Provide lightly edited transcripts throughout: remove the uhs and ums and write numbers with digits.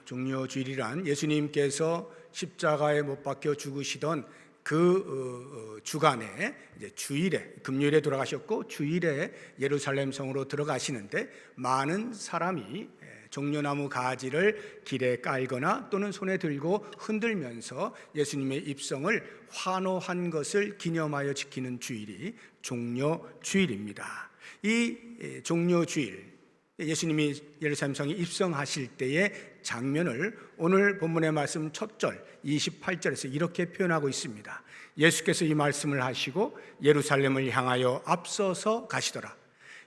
종려주일이란 예수님께서 십자가에 못 박혀 죽으시던 그 주간에 이제 주일에, 금요일에 돌아가셨고 주일에 예루살렘 성으로 들어가시는데 많은 사람이 종려나무 가지를 길에 깔거나 또는 손에 들고 흔들면서 예수님의 입성을 환호한 것을 기념하여 지키는 주일이 종려주일입니다. 이 종려주일, 예수님이 예루살렘 성에 입성하실 때의 장면을 오늘 본문의 말씀 첫 절 28절에서 이렇게 표현하고 있습니다. 예수께서 이 말씀을 하시고 예루살렘을 향하여 앞서서 가시더라.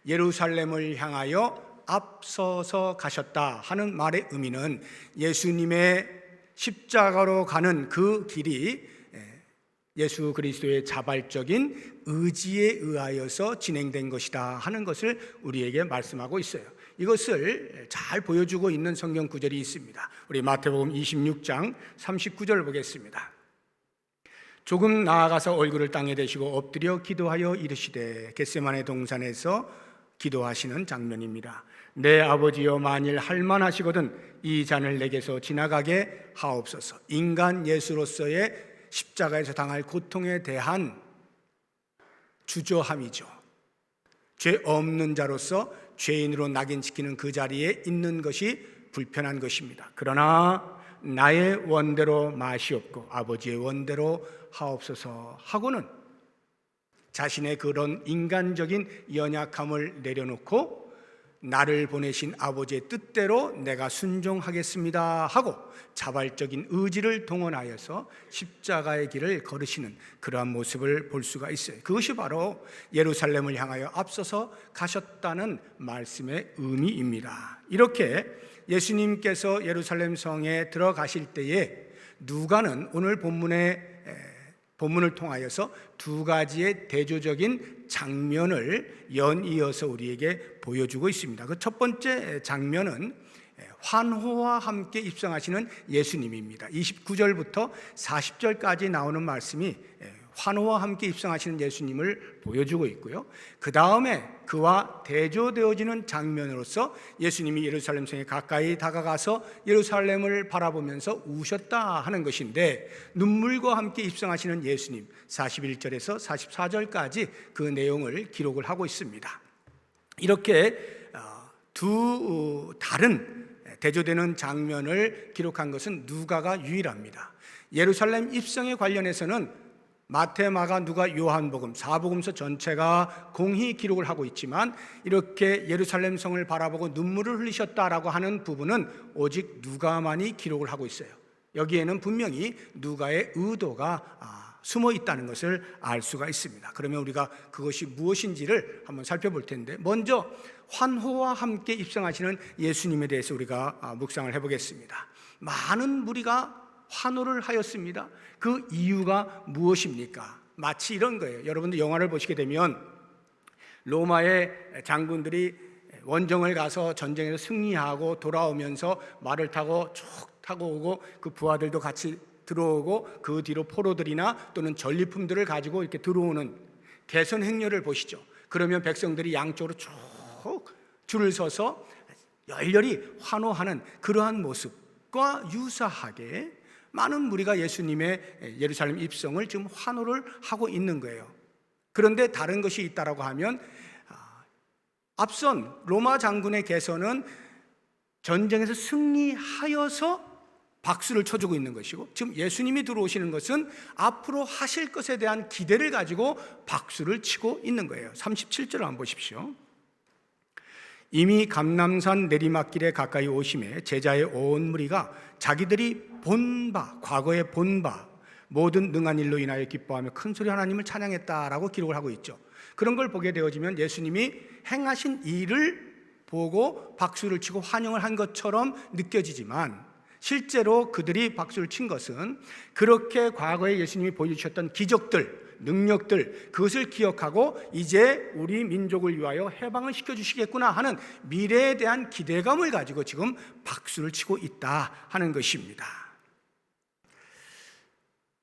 예루살렘을 향하여 앞서서 가셨다 하는 말의 의미는 예수님의 십자가로 가는 그 길이 예수 그리스도의 자발적인 의지에 의하여서 진행된 것이다 하는 것을 우리에게 말씀하고 있어요. 이것을 잘 보여주고 있는 성경 구절이 있습니다. 우리 마태복음 26장 39절을 보겠습니다. 조금 나아가서 얼굴을 땅에 대시고 엎드려 기도하여 이르시되, 겟세마네 동산에서 기도하시는 장면입니다. 내 아버지여, 만일 할만하시거든 이 잔을 내게서 지나가게 하옵소서. 인간 예수로서의 십자가에서 당할 고통에 대한 주저함이죠. 죄 없는 자로서 죄인으로 낙인시키는 그 자리에 있는 것이 불편한 것입니다. 그러나 나의 원대로 마시옵고 아버지의 원대로 하옵소서 하고는 자신의 그런 인간적인 연약함을 내려놓고 나를 보내신 아버지의 뜻대로 내가 순종하겠습니다 하고 자발적인 의지를 동원하여서 십자가의 길을 걸으시는 그러한 모습을 볼 수가 있어요. 그것이 바로 예루살렘을 향하여 앞서서 가셨다는 말씀의 의미입니다. 이렇게 예수님께서 예루살렘 성에 들어가실 때에 누가는 오늘 본문을 통하여서 두 가지의 대조적인 장면을 연이어서 우리에게 보여주고 있습니다. 그 첫 번째 장면은 환호와 함께 입성하시는 예수님입니다. 29절부터 40절까지 나오는 말씀이 환호와 함께 입성하시는 예수님을 보여주고 있고요. 그 다음에 그와 대조되어지는 장면으로서 예수님이 예루살렘 성에 가까이 다가가서 예루살렘을 바라보면서 우셨다 하는 것인데, 눈물과 함께 입성하시는 예수님 41절에서 44절까지 그 내용을 기록을 하고 있습니다. 이렇게 두 다른 대조되는 장면을 기록한 것은 누가가 유일합니다. 예루살렘 입성에 관련해서는 마태, 마가, 누가, 요한복음, 사복음서 전체가 공히 기록을 하고 있지만 이렇게 예루살렘 성을 바라보고 눈물을 흘리셨다라고 하는 부분은 오직 누가만이 기록을 하고 있어요. 여기에는 분명히 누가의 의도가 숨어 있다는 것을 알 수가 있습니다. 그러면 우리가 그것이 무엇인지를 한번 살펴볼 텐데, 먼저 환호와 함께 입성하시는 예수님에 대해서 우리가 묵상을 해보겠습니다. 많은 무리가 환호를 하였습니다. 그 이유가 무엇입니까? 마치 이런 거예요. 여러분들 영화를 보시게 되면 로마의 장군들이 원정을 가서 전쟁에서 승리하고 돌아오면서 말을 타고 쭉 타고 오고 그 부하들도 같이 들어오고 그 뒤로 포로들이나 또는 전리품들을 가지고 이렇게 들어오는 개선 행렬을 보시죠. 그러면 백성들이 양쪽으로 쭉 줄을 서서 열렬히 환호하는 그러한 모습과 유사하게 많은 무리가 예수님의 예루살렘 입성을 지금 환호를 하고 있는 거예요. 그런데 다른 것이 있다라고 하면, 앞선 로마 장군의 개선은 전쟁에서 승리하여서 박수를 쳐주고 있는 것이고, 지금 예수님이 들어오시는 것은 앞으로 하실 것에 대한 기대를 가지고 박수를 치고 있는 거예요. 37절을 한번 보십시오. 이미 감람산 내리막길에 가까이 오심에 제자의 온 무리가 자기들이 본 바, 과거에 본 바 모든 능한 일로 인하여 기뻐하며 큰소리 하나님을 찬양했다라고 기록을 하고 있죠. 그런 걸 보게 되어지면 예수님이 행하신 일을 보고 박수를 치고 환영을 한 것처럼 느껴지지만, 실제로 그들이 박수를 친 것은 그렇게 과거에 예수님이 보여주셨던 기적들, 능력들, 그것을 기억하고 이제 우리 민족을 위하여 해방을 시켜주시겠구나 하는 미래에 대한 기대감을 가지고 지금 박수를 치고 있다 하는 것입니다.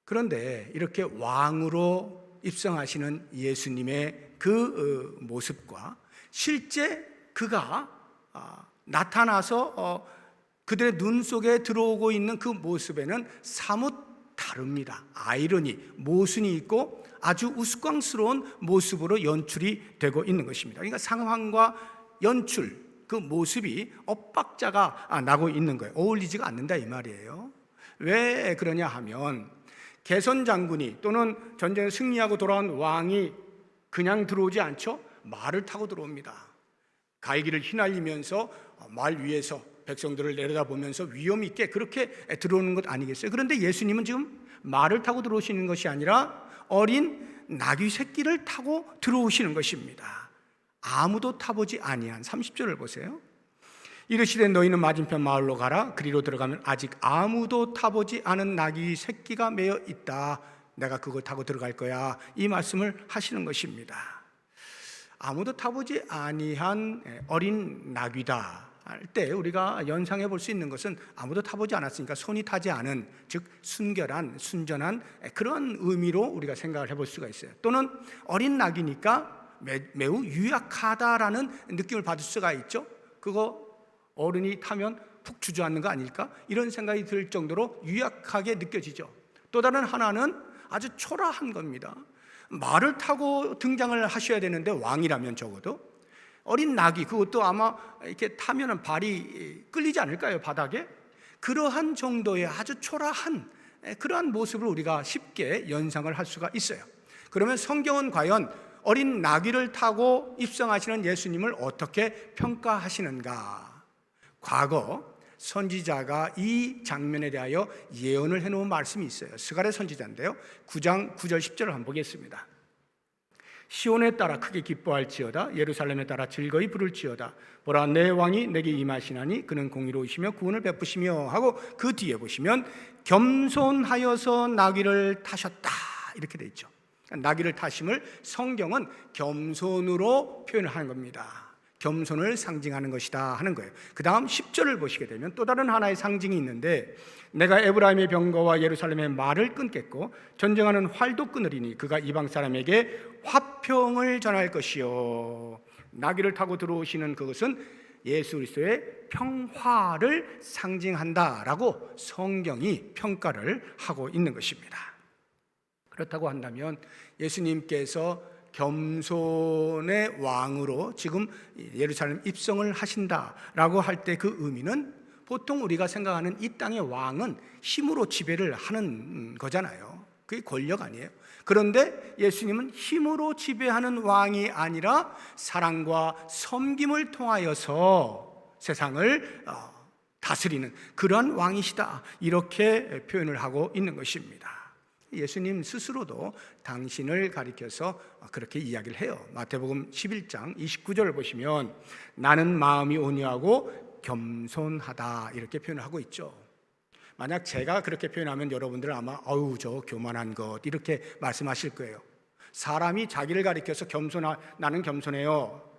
그런데 이렇게 왕으로 입성하시는 예수님의 그 모습과 실제 그가 나타나서 그들의 눈 속에 들어오고 있는 그 모습에는 사뭇 다릅니다. 아이러니, 모순이 있고 아주 우스꽝스러운 모습으로 연출이 되고 있는 것입니다. 그러니까 상황과 연출, 그 모습이 엇박자가 나고 있는 거예요. 어울리지가 않는다 이 말이에요. 왜 그러냐 하면 개선 장군이 또는 전쟁에 승리하고 돌아온 왕이 그냥 들어오지 않죠. 말을 타고 들어옵니다. 갈기를 휘날리면서 말 위에서 백성들을 내려다보면서 위험 있게 그렇게 들어오는 것 아니겠어요? 그런데 예수님은 지금 말을 타고 들어오시는 것이 아니라 어린 나귀 새끼를 타고 들어오시는 것입니다. 아무도 타보지 아니한 30절을 보세요. 이르시되 너희는 맞은편 마을로 가라. 그리로 들어가면 아직 아무도 타보지 않은 나귀 새끼가 매여 있다. 내가 그거 타고 들어갈 거야. 이 말씀을 하시는 것입니다. 아무도 타보지 아니한 어린 나귀다 할 때 우리가 연상해 볼 수 있는 것은 아무도 타보지 않았으니까 손이 타지 않은, 즉 순결한, 순전한 그런 의미로 우리가 생각을 해볼 수가 있어요. 또는 어린 나귀니까 매우 유약하다라는 느낌을 받을 수가 있죠. 그거 어른이 타면 푹 주저앉는 거 아닐까? 이런 생각이 들 정도로 유약하게 느껴지죠. 또 다른 하나는 아주 초라한 겁니다. 말을 타고 등장을 하셔야 되는데 왕이라면 적어도 어린 나귀, 그것도 아마 이렇게 타면은 발이 끌리지 않을까요, 바닥에? 그러한 정도의 아주 초라한 그러한 모습을 우리가 쉽게 연상을 할 수가 있어요. 그러면 성경은 과연 어린 나귀를 타고 입성하시는 예수님을 어떻게 평가하시는가? 과거 선지자가 이 장면에 대하여 예언을 해놓은 말씀이 있어요. 스가랴 선지자인데요, 9장 9절 10절을 한번 보겠습니다. 시온에 따라 크게 기뻐할지어다. 예루살렘에 따라 즐거이 부를지어다. 보라, 내 왕이 내게 임하시나니 그는 공의로우시며 구원을 베푸시며 하고 그 뒤에 보시면 겸손하여서 나귀를 타셨다 이렇게 돼 있죠. 나귀를 타심을 성경은 겸손으로 표현을 하는 겁니다. 겸손을 상징하는 것이다 하는 거예요. 그 다음 10절을 보시게 되면 또 다른 하나의 상징이 있는데, 내가 에브라임의 병거와 예루살렘의 말을 끊겠고 전쟁하는 활도 끊으리니 그가 이방 사람에게 화평을 전할 것이요. 나귀를 타고 들어오시는 그것은 예수 그리스도의 평화를 상징한다라고 성경이 평가를 하고 있는 것입니다. 그렇다고 한다면 예수님께서 겸손의 왕으로 지금 예루살렘 입성을 하신다라고 할 때 그 의미는 보통 우리가 생각하는 이 땅의 왕은 힘으로 지배를 하는 거잖아요. 그게 권력 아니에요. 그런데 예수님은 힘으로 지배하는 왕이 아니라 사랑과 섬김을 통하여서 세상을 다스리는 그러한 왕이시다, 이렇게 표현을 하고 있는 것입니다. 예수님 스스로도 당신을 가리켜서 그렇게 이야기를 해요. 마태복음 11장 29절을 보시면 나는 마음이 온유하고 겸손하다 이렇게 표현을 하고 있죠. 만약 제가 그렇게 표현하면 여러분들은 아마 어우 저 교만한 것 이렇게 말씀하실 거예요. 사람이 자기를 가리켜서 나는 겸손해요,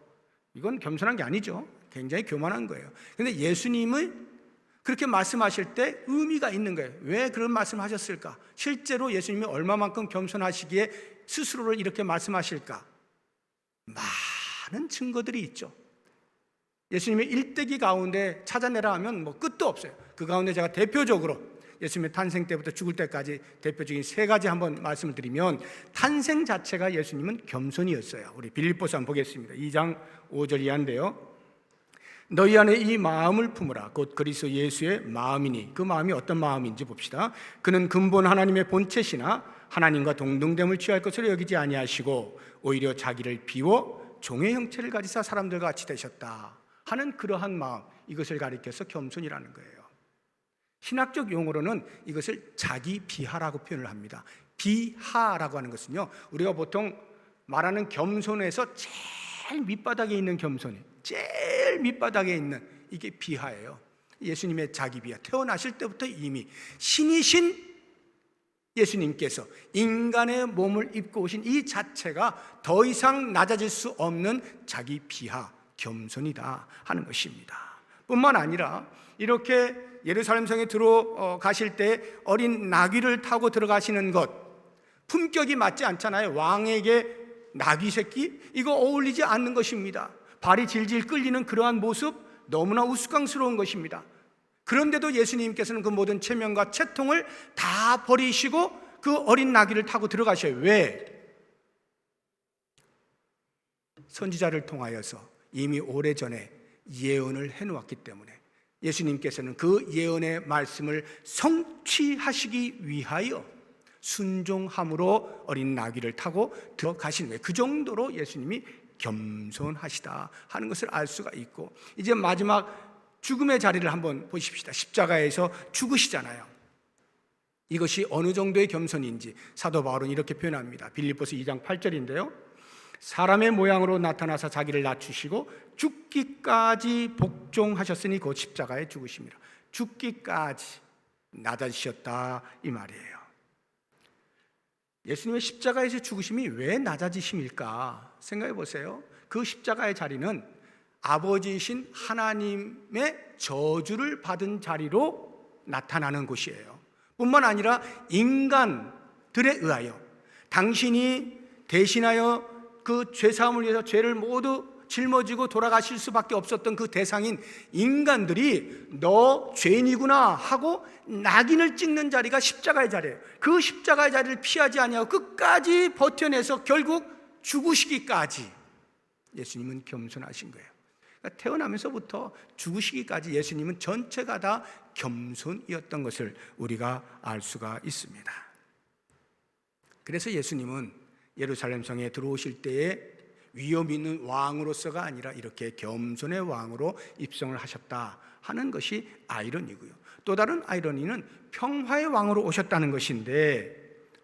이건 겸손한 게 아니죠. 굉장히 교만한 거예요. 그런데 예수님은 그렇게 말씀하실 때 의미가 있는 거예요. 왜 그런 말씀을 하셨을까? 실제로 예수님이 얼마만큼 겸손하시기에 스스로를 이렇게 말씀하실까? 많은 증거들이 있죠. 예수님의 일대기 가운데 찾아내라 하면 뭐 끝도 없어요. 그 가운데 제가 대표적으로 예수님의 탄생 때부터 죽을 때까지 대표적인 세 가지 한번 말씀을 드리면, 탄생 자체가 예수님은 겸손이었어요. 우리 빌립보서 한번 보겠습니다. 2장 5절 이하인데요. 너희 안에 이 마음을 품으라. 곧 그리스도 예수의 마음이니. 그 마음이 어떤 마음인지 봅시다. 그는 근본 하나님의 본체시나 하나님과 동등됨을 취할 것으로 여기지 아니하시고 오히려 자기를 비워 종의 형체를 가지사 사람들과 같이 되셨다 하는 그러한 마음, 이것을 가리켜서 겸손이라는 거예요. 신학적 용어로는 이것을 자기 비하라고 표현을 합니다. 비하라고 하는 것은요, 우리가 보통 말하는 겸손에서 제일 밑바닥에 있는 겸손이, 제일 밑바닥에 있는 이게 비하예요. 예수님의 자기 비하, 태어나실 때부터 이미 신이신 예수님께서 인간의 몸을 입고 오신 이 자체가 더 이상 낮아질 수 없는 자기 비하, 겸손이다 하는 것입니다. 뿐만 아니라 이렇게 예루살렘 성에 들어가실 때 어린 나귀를 타고 들어가시는 것, 품격이 맞지 않잖아요. 왕에게 나귀 새끼? 이거 어울리지 않는 것입니다. 발이 질질 끌리는 그러한 모습, 너무나 우스꽝스러운 것입니다. 그런데도 예수님께서는 그 모든 체면과 채통을 다 버리시고 그 어린 나귀를 타고 들어가셔요. 왜? 선지자를 통하여서 이미 오래전에 예언을 해놓았기 때문에 예수님께서는 그 예언의 말씀을 성취하시기 위하여 순종함으로 어린 나귀를 타고 들어가시는 거예요. 그 정도로 예수님이 겸손하시다 하는 것을 알 수가 있고, 이제 마지막 죽음의 자리를 한번 보십시다. 십자가에서 죽으시잖아요. 이것이 어느 정도의 겸손인지 사도 바울은 이렇게 표현합니다. 빌립보서 2장 8절인데요. 사람의 모양으로 나타나서 자기를 낮추시고 죽기까지 복종하셨으니 곧 십자가에 죽으심이라. 죽기까지 낮아지셨다 이 말이에요. 예수님의 십자가에서 죽으심이 왜 낮아지심일까 생각해 보세요. 그 십자가의 자리는 아버지이신 하나님의 저주를 받은 자리로 나타나는 곳이에요. 뿐만 아니라 인간들에 의하여 당신이 대신하여 그 죄사함을 위해서 죄를 모두 짊어지고 돌아가실 수밖에 없었던 그 대상인 인간들이 너 죄인이구나 하고 낙인을 찍는 자리가 십자가의 자리예요. 그 십자가의 자리를 피하지 아니하고 끝까지 버텨내서 결국 죽으시기까지 예수님은 겸손하신 거예요. 그러니까 태어나면서부터 죽으시기까지 예수님은 전체가 다 겸손이었던 것을 우리가 알 수가 있습니다. 그래서 예수님은 예루살렘 성에 들어오실 때에 위엄 있는 왕으로서가 아니라 이렇게 겸손의 왕으로 입성을 하셨다 하는 것이 아이러니고요. 또 다른 아이러니는 평화의 왕으로 오셨다는 것인데,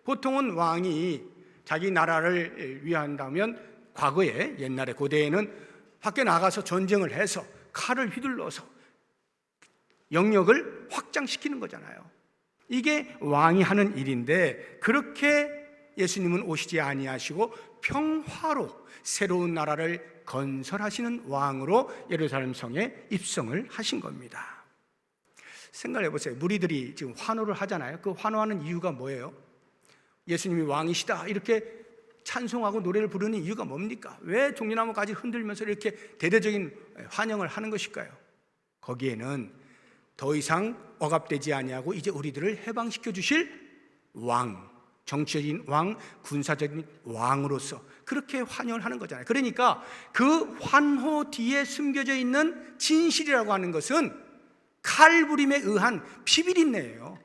보통은 왕이 자기 나라를 위한다면 과거에 옛날에 고대에는 밖에 나가서 전쟁을 해서 칼을 휘둘러서 영역을 확장시키는 거잖아요. 이게 왕이 하는 일인데, 그렇게 예수님은 오시지 아니하시고 평화로 새로운 나라를 건설하시는 왕으로 예루살렘 성에 입성을 하신 겁니다. 생각해 보세요. 무리들이 지금 환호를 하잖아요. 그 환호하는 이유가 뭐예요? 예수님이 왕이시다 이렇게 찬송하고 노래를 부르는 이유가 뭡니까? 왜 종려나무까지 흔들면서 이렇게 대대적인 환영을 하는 것일까요? 거기에는 더 이상 억압되지 아니하고 이제 우리들을 해방시켜 주실 왕, 정치적인 왕, 군사적인 왕으로서 그렇게 환영을 하는 거잖아요. 그러니까 그 환호 뒤에 숨겨져 있는 진실이라고 하는 것은 칼부림에 의한 피비린내예요.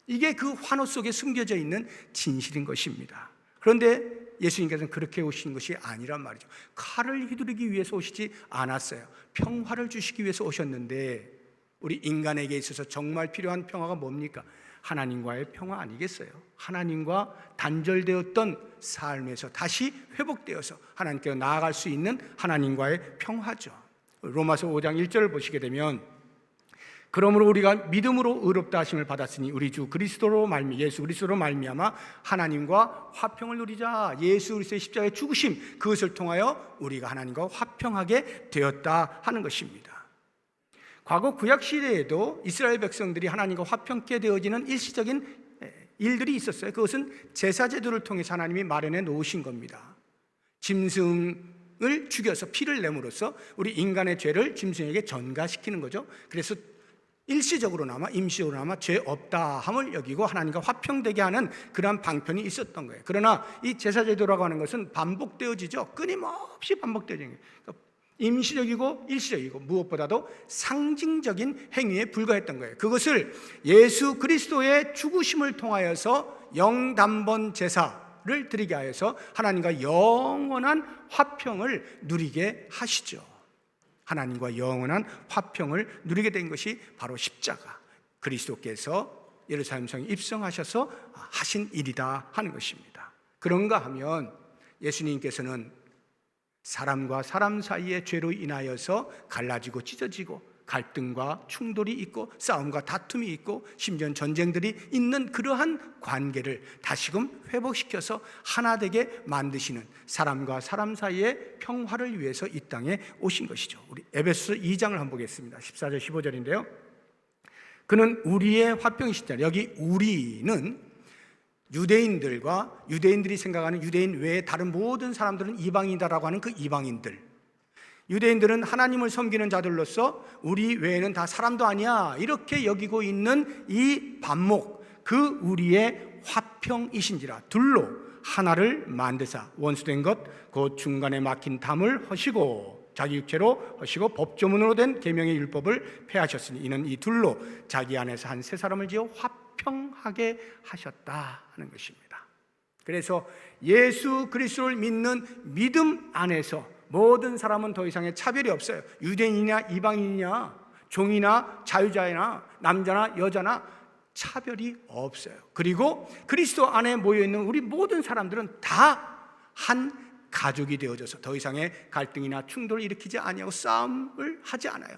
이게 그 환호 속에 숨겨져 있는 진실인 것입니다. 그런데 예수님께서는 그렇게 오신 것이 아니란 말이죠. 칼을 휘두르기 위해서 오시지 않았어요. 평화를 주시기 위해서 오셨는데, 우리 인간에게 있어서 정말 필요한 평화가 뭡니까? 하나님과의 평화 아니겠어요? 하나님과 단절되었던 삶에서 다시 회복되어서 하나님께로 나아갈 수 있는 하나님과의 평화죠. 로마서 5장 1절을 보시게 되면, 그러므로 우리가 믿음으로 의롭다 하심을 받았으니 우리 주 그리스도로 예수 그리스도로 말미암아 하나님과 화평을 누리자. 예수 그리스도의 십자가의 죽으심, 그것을 통하여 우리가 하나님과 화평하게 되었다 하는 것입니다. 과거 구약 시대에도 이스라엘 백성들이 하나님과 화평케 되어지는 일시적인 일들이 있었어요. 그것은 제사 제도를 통해서 하나님이 마련해 놓으신 겁니다. 짐승을 죽여서 피를 내므로써 우리 인간의 죄를 짐승에게 전가시키는 거죠. 그래서 일시적으로나마 임시적으로나마 죄 없다 함을 여기고 하나님과 화평되게 하는 그러한 방편이 있었던 거예요. 그러나 이 제사 제도라고 하는 것은 반복되어지죠. 끊임없이 반복되어지는 거예요. 그러니까 임시적이고 일시적이고 무엇보다도 상징적인 행위에 불과했던 거예요. 그것을 예수 그리스도의 죽으심을 통하여서 영단번 제사를 드리게 하여서 하나님과 영원한 화평을 누리게 하시죠. 하나님과 영원한 화평을 누리게 된 것이 바로 십자가, 그리스도께서 예루살렘 성에 입성하셔서 하신 일이다 하는 것입니다. 그런가 하면 예수님께서는 사람과 사람 사이의 죄로 인하여서 갈라지고 찢어지고 갈등과 충돌이 있고 싸움과 다툼이 있고 심지어 전쟁들이 있는 그러한 관계를 다시금 회복시켜서 하나 되게 만드시는, 사람과 사람 사이의 평화를 위해서 이 땅에 오신 것이죠. 우리 에베소 2장을 한번 보겠습니다. 14절 15절인데요. 그는 우리의 화평이시다. 여기 우리는 유대인들과 유대인들이 생각하는 유대인 외에 다른 모든 사람들은 이방인이다라고 하는 그 이방인들, 유대인들은 하나님을 섬기는 자들로서 우리 외에는 다 사람도 아니야 이렇게 여기고 있는 이 반목, 그 우리의 화평이신지라 둘로 하나를 만드사 원수된 것 곧 중간에 막힌 담을 허시고 자기 육체로 허시고 법조문으로 된 계명의 율법을 폐하셨으니 이는 이 둘로 자기 안에서 한 세 사람을 지어 화평하게 하셨다 하는 것입니다. 그래서 예수 그리스도를 믿는 믿음 안에서 모든 사람은 더 이상의 차별이 없어요. 유대인이냐 이방인이냐 종이나 자유자나 남자나 여자나 차별이 없어요. 그리고 그리스도 안에 모여있는 우리 모든 사람들은 다 한 가족이 되어져서 더 이상의 갈등이나 충돌을 일으키지 아니하고 싸움을 하지 않아요.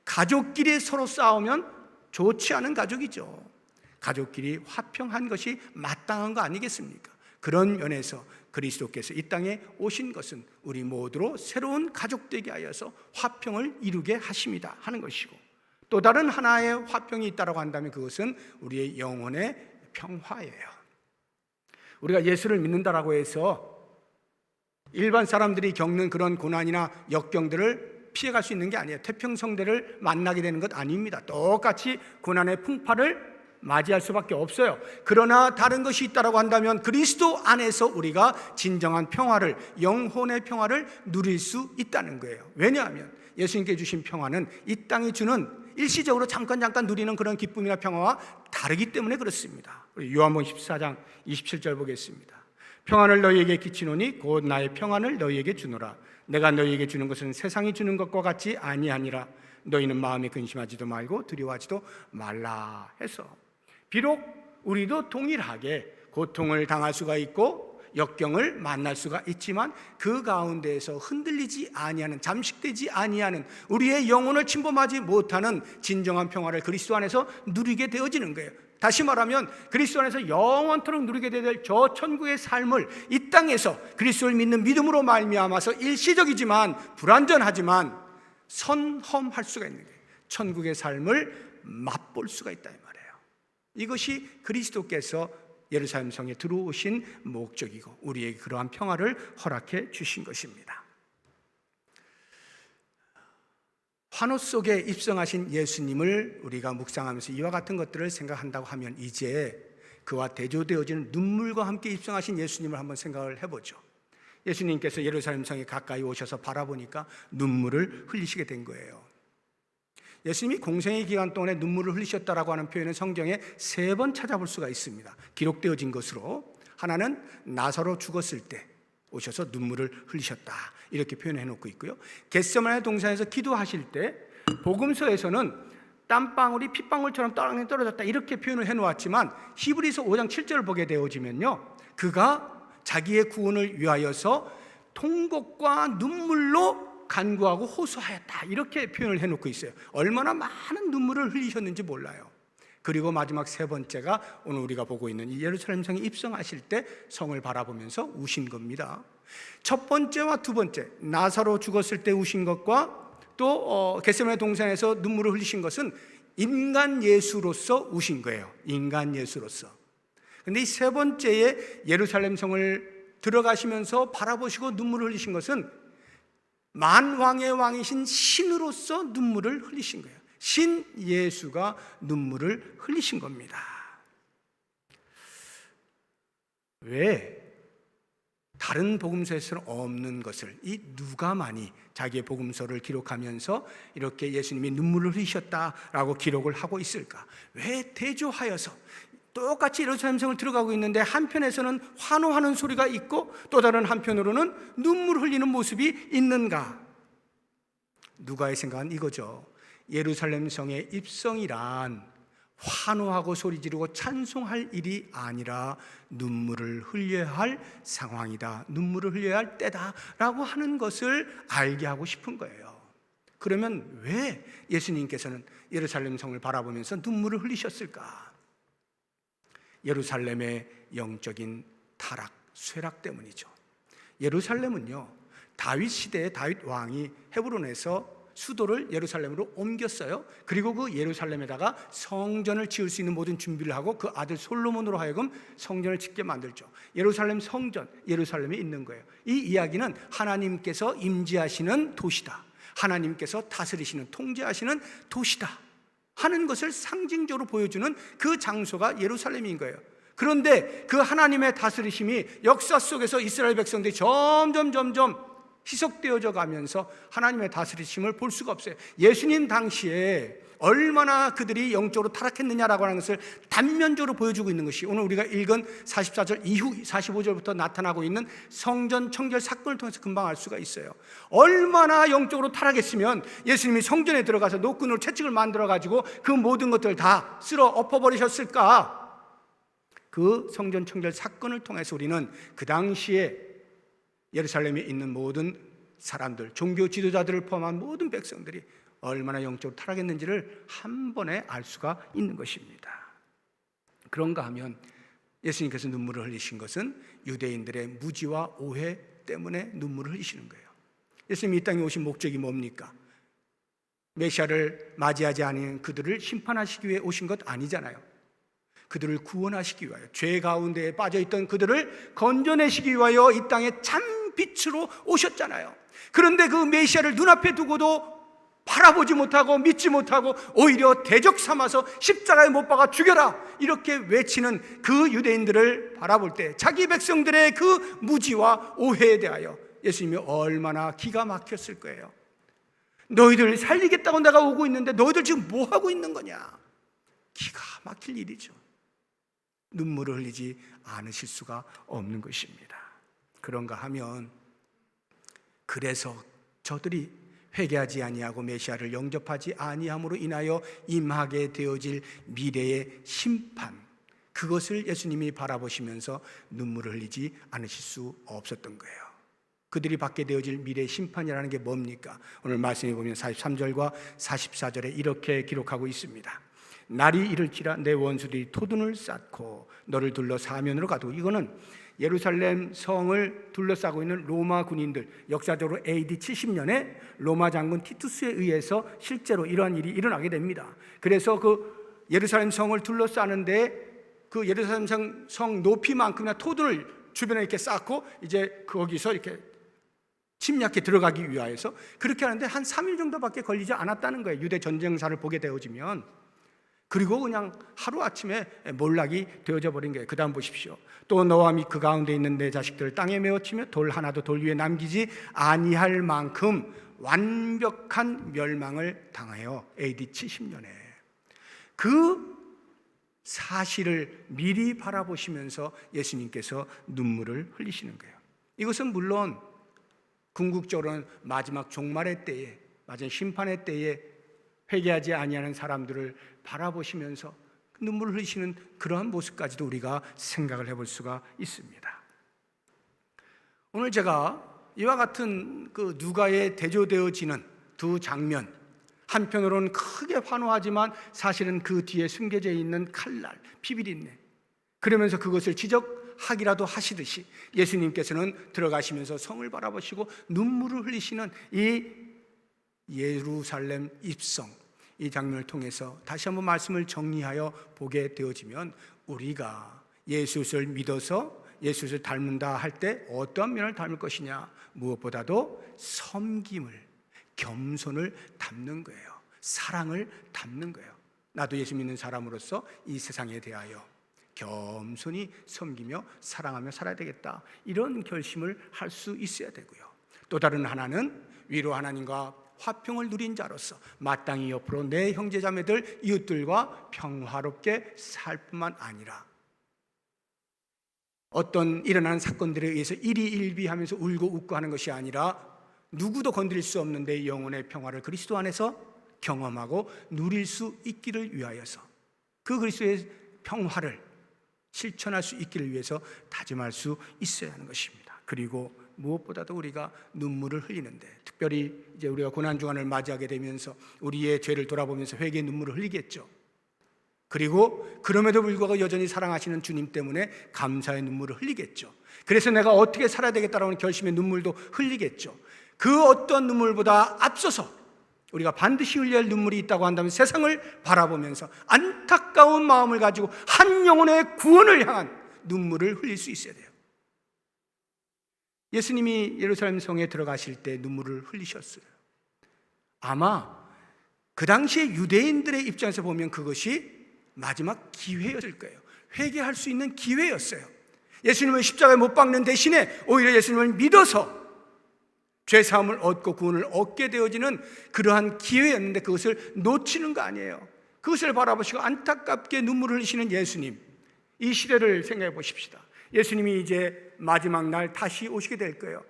가족끼리 서로 싸우면 좋지 않은 가족이죠. 가족끼리 화평한 것이 마땅한 거 아니겠습니까? 그런 면에서 그리스도께서 이 땅에 오신 것은 우리 모두로 새로운 가족 되게 하여서 화평을 이루게 하십니다 하는 것이고, 또 다른 하나의 화평이 있다고 한다면 그것은 우리의 영혼의 평화예요. 우리가 예수를 믿는다라고 해서 일반 사람들이 겪는 그런 고난이나 역경들을 피해갈 수 있는 게 아니에요. 태평성대를 만나게 되는 것 아닙니다. 똑같이 고난의 풍파를 맞이할 수밖에 없어요. 그러나 다른 것이 있다고 한다면 그리스도 안에서 우리가 진정한 평화를, 영혼의 평화를 누릴 수 있다는 거예요. 왜냐하면 예수님께 주신 평화는 이 땅이 주는 일시적으로 잠깐 누리는 그런 기쁨이나 평화와 다르기 때문에 그렇습니다. 우리 요한복음 14장 27절 보겠습니다. 평안을 너희에게 끼치노니 곧 나의 평안을 너희에게 주노라. 내가 너희에게 주는 것은 세상이 주는 것과 같지 아니하니라. 너희는 마음에 근심하지도 말고 두려워하지도 말라 해서, 비록 우리도 동일하게 고통을 당할 수가 있고 역경을 만날 수가 있지만 그 가운데에서 흔들리지 아니하는, 잠식되지 아니하는, 우리의 영혼을 침범하지 못하는 진정한 평화를 그리스도 안에서 누리게 되어지는 거예요. 다시 말하면 그리스도 안에서 영원토록 누리게 될 저 천국의 삶을 이 땅에서 그리스도를 믿는 믿음으로 말미암아서 일시적이지만 불완전하지만 선험할 수가 있는 거예요. 천국의 삶을 맛볼 수가 있다 이 말이에요. 이것이 그리스도께서 예루살렘 성에 들어오신 목적이고 우리에게 그러한 평화를 허락해 주신 것입니다. 환호 속에 입성하신 예수님을 우리가 묵상하면서 이와 같은 것들을 생각한다고 하면 이제 그와 대조되어지는 눈물과 함께 입성하신 예수님을 한번 생각을 해보죠. 예수님께서 예루살렘 성에 가까이 오셔서 바라보니까 눈물을 흘리시게 된 거예요. 예수님이 공생의 기간 동안에 눈물을 흘리셨다라고 하는 표현은 성경에 3번 찾아볼 수가 있습니다. 기록되어진 것으로, 하나는 나사로 죽었을 때 오셔서 눈물을 흘리셨다 이렇게 표현해 놓고 있고요. 겟세마네 동산에서 기도하실 때 복음서에서는 땀방울이 핏방울처럼 땅에 떨어졌다 이렇게 표현을 해 놓았지만 히브리서 5장 7절을 보게 되어지면요, 그가 자기의 구원을 위하여서 통곡과 눈물로 간구하고 호소하였다 이렇게 표현을 해놓고 있어요. 얼마나 많은 눈물을 흘리셨는지 몰라요. 그리고 마지막 3번째가 오늘 우리가 보고 있는 이 예루살렘 성에 입성하실 때 성을 바라보면서 우신 겁니다. 첫 번째와 두 번째, 나사로 죽었을 때 우신 것과 또 겟세마네 동산에서 눈물을 흘리신 것은 인간 예수로서 우신 거예요. 인간 예수로서. 근데 이 3번째에 예루살렘 성을 들어가시면서 바라보시고 눈물을 흘리신 것은 만왕의 왕이신 신으로서 눈물을 흘리신 거예요. 신 예수가 눈물을 흘리신 겁니다. 왜 다른 복음서에서는 없는 것을 이 누가만이 자기의 복음서를 기록하면서 이렇게 예수님이 눈물을 흘리셨다라고 기록을 하고 있을까? 왜 대조하여서 똑같이 예루살렘 성을 들어가고 있는데 한편에서는 환호하는 소리가 있고 또 다른 한편으로는 눈물 흘리는 모습이 있는가? 누가의 생각은 이거죠. 예루살렘 성의 입성이란 환호하고 소리 지르고 찬송할 일이 아니라 눈물을 흘려야 할 상황이다, 눈물을 흘려야 할 때다라고 하는 것을 알게 하고 싶은 거예요. 그러면 왜 예수님께서는 예루살렘 성을 바라보면서 눈물을 흘리셨을까? 예루살렘의 영적인 타락, 쇠락 때문이죠. 예루살렘은요, 다윗 시대에 다윗 왕이 헤브론에서 수도를 예루살렘으로 옮겼어요. 그리고 그 예루살렘에다가 성전을 지을 수 있는 모든 준비를 하고 그 아들 솔로몬으로 하여금 성전을 짓게 만들죠. 예루살렘 성전, 예루살렘에 있는 거예요. 이 이야기는 하나님께서 임재하시는 도시다, 하나님께서 다스리시는, 통제하시는 도시다 하는 것을 상징적으로 보여주는 그 장소가 예루살렘인 거예요. 그런데 그 하나님의 다스리심이 역사 속에서 이스라엘 백성들이 점점 희석되어져 가면서 하나님의 다스리심을 볼 수가 없어요. 예수님 당시에 얼마나 그들이 영적으로 타락했느냐라고 하는 것을 단면적으로 보여주고 있는 것이 오늘 우리가 읽은 44절 이후 45절부터 나타나고 있는 성전 청결 사건을 통해서 금방 알 수가 있어요. 얼마나 영적으로 타락했으면 예수님이 성전에 들어가서 노끈으로 채찍을 만들어 가지고 그 모든 것들을 다 쓸어 엎어버리셨을까? 그 성전 청결 사건을 통해서 우리는 그 당시에 예루살렘에 있는 모든 사람들, 종교 지도자들을 포함한 모든 백성들이 얼마나 영적으로 타락했는지를 한 번에 알 수가 있는 것입니다. 그런가 하면 예수님께서 눈물을 흘리신 것은 유대인들의 무지와 오해 때문에 눈물을 흘리시는 거예요. 예수님이 이 땅에 오신 목적이 뭡니까? 메시아를 맞이하지 않은 그들을 심판하시기 위해 오신 것 아니잖아요. 그들을 구원하시기 위하여, 죄 가운데에 빠져있던 그들을 건져내시기 위하여 이 땅에 참 빛으로 오셨잖아요. 그런데 그 메시아를 눈앞에 두고도 바라보지 못하고 믿지 못하고 오히려 대적 삼아서 십자가에 못 박아 죽여라 이렇게 외치는 그 유대인들을 바라볼 때 자기 백성들의 그 무지와 오해에 대하여 예수님이 얼마나 기가 막혔을 거예요. 너희들 살리겠다고 내가 오고 있는데 너희들 지금 뭐 하고 있는 거냐? 기가 막힐 일이죠. 눈물을 흘리지 않으실 수가 없는 것입니다. 그런가 하면 그래서 저들이 회개하지 아니하고 메시아를 영접하지 아니함으로 인하여 임하게 되어질 미래의 심판, 그것을 예수님이 바라보시면서 눈물을 흘리지 않으실 수 없었던 거예요. 그들이 받게 되어질 미래의 심판이라는 게 뭡니까? 오늘 말씀해 보면 43절과 44절에 이렇게 기록하고 있습니다. 날이 이를지라 내 원수들이 토둔을 쌓고 너를 둘러 사면으로 가도, 이거는 예루살렘 성을 둘러싸고 있는 로마 군인들, 역사적으로 AD 70년에 로마 장군 티투스에 의해서 실제로 이러한 일이 일어나게 됩니다. 그래서 그 예루살렘 성을 둘러싸는데 그 예루살렘 성 높이만큼이나 토둔을 주변에 이렇게 쌓고 이제 거기서 이렇게 침략해 들어가기 위하여서 그렇게 하는데 한 3일 정도밖에 걸리지 않았다는 거예요. 유대 전쟁사를 보게 되어지면. 그리고 그냥 하루아침에 몰락이 되어져 버린 거예요. 그 다음 보십시오. 또 너와 및 그 가운데 있는 내 자식들을 땅에 메어치며 돌 하나도 돌 위에 남기지 아니할 만큼 완벽한 멸망을 당하여 AD 70년에 그 사실을 미리 바라보시면서 예수님께서 눈물을 흘리시는 거예요. 이것은 물론 궁극적으로는 마지막 종말의 때에, 마지막 심판의 때에 회개하지 아니하는 사람들을 바라보시면서 눈물을 흘리시는 그러한 모습까지도 우리가 생각을 해볼 수가 있습니다. 오늘 제가 이와 같은 그 누가에 대조되어지는 두 장면, 한편으로는 크게 환호하지만 사실은 그 뒤에 숨겨져 있는 칼날, 피비린내, 그러면서 그것을 지적하기라도 하시듯이 예수님께서는 들어가시면서 성을 바라보시고 눈물을 흘리시는 이 예루살렘 입성, 이 장면을 통해서 다시 한번 말씀을 정리하여 보게 되어지면 우리가 예수를 믿어서 예수를 닮는다 할 때 어떤 면을 닮을 것이냐? 무엇보다도 섬김을, 겸손을 담는 거예요. 사랑을 담는 거예요. 나도 예수 믿는 사람으로서 이 세상에 대하여 겸손히 섬기며 사랑하며 살아야 되겠다, 이런 결심을 할 수 있어야 되고요. 또 다른 하나는 위로 하나님과 화평을 누린 자로서 마땅히 옆으로 내 형제자매들 이웃들과 평화롭게 살 뿐만 아니라 어떤 일어나는 사건들에 의해서 일희일비하면서 울고 웃고 하는 것이 아니라 누구도 건드릴 수 없는 내 영혼의 평화를 그리스도 안에서 경험하고 누릴 수 있기를 위하여서, 그 그리스도의 평화를 실천할 수 있기를 위해서 다짐할 수 있어야 하는 것입니다. 그리고 무엇보다도 우리가 눈물을 흘리는데, 특별히 이제 우리가 고난주간을 맞이하게 되면서 우리의 죄를 돌아보면서 회개의 눈물을 흘리겠죠. 그리고 그럼에도 불구하고 여전히 사랑하시는 주님 때문에 감사의 눈물을 흘리겠죠. 그래서 내가 어떻게 살아야 되겠다라는 결심의 눈물도 흘리겠죠. 그 어떤 눈물보다 앞서서 우리가 반드시 흘려야 할 눈물이 있다고 한다면 세상을 바라보면서 안타까운 마음을 가지고 한 영혼의 구원을 향한 눈물을 흘릴 수 있어야 돼요. 예수님이 예루살렘 성에 들어가실 때 눈물을 흘리셨어요. 아마 그 당시에 유대인들의 입장에서 보면 그것이 마지막 기회였을 거예요. 회개할 수 있는 기회였어요. 예수님을 십자가에 못 박는 대신에 오히려 예수님을 믿어서 죄사함을 얻고 구원을 얻게 되어지는 그러한 기회였는데 그것을 놓치는 거 아니에요. 그것을 바라보시고 안타깝게 눈물을 흘리시는 예수님, 이 시대를 생각해 보십시다. 예수님이 이제 마지막 날 다시 오시게 될 거예요.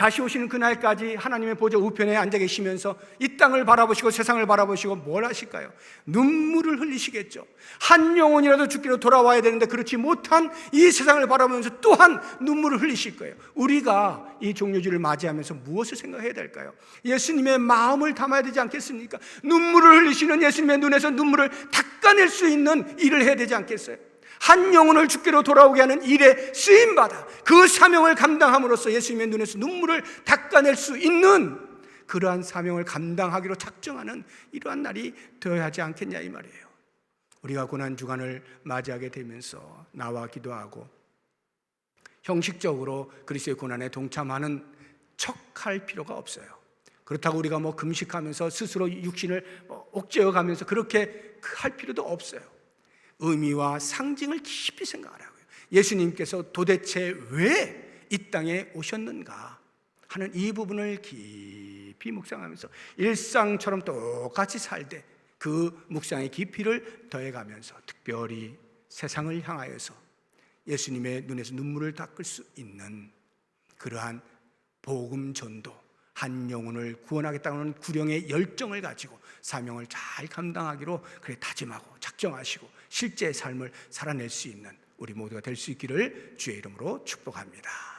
다시 오시는 그날까지 하나님의 보좌 우편에 앉아 계시면서 이 땅을 바라보시고 세상을 바라보시고 뭘 하실까요? 눈물을 흘리시겠죠. 한 영혼이라도 죽기로 돌아와야 되는데 그렇지 못한 이 세상을 바라보면서 또한 눈물을 흘리실 거예요. 우리가 이 종료주를 맞이하면서 무엇을 생각해야 될까요? 예수님의 마음을 담아야 되지 않겠습니까? 눈물을 흘리시는 예수님의 눈에서 눈물을 닦아낼 수 있는 일을 해야 되지 않겠어요? 한 영혼을 주께로 돌아오게 하는 일에 쓰임받아 그 사명을 감당함으로써 예수님의 눈에서 눈물을 닦아낼 수 있는 그러한 사명을 감당하기로 작정하는 이러한 날이 되어야 하지 않겠냐 이 말이에요. 우리가 고난주간을 맞이하게 되면서 나와 기도하고 형식적으로 그리스도의 고난에 동참하는 척할 필요가 없어요. 그렇다고 우리가 금식하면서 스스로 육신을 옥죄어 가면서 그렇게 할 필요도 없어요. 의미와 상징을 깊이 생각하라고요. 예수님께서 도대체 왜 이 땅에 오셨는가 하는 이 부분을 깊이 묵상하면서 일상처럼 똑같이 살되 그 묵상의 깊이를 더해가면서 특별히 세상을 향하여서 예수님의 눈에서 눈물을 닦을 수 있는 그러한 복음 전도, 한 영혼을 구원하겠다는 구령의 열정을 가지고 사명을 잘 감당하기로 그래 다짐하고 작정하시고 실제의 삶을 살아낼 수 있는 우리 모두가 될 수 있기를 주의 이름으로 축복합니다.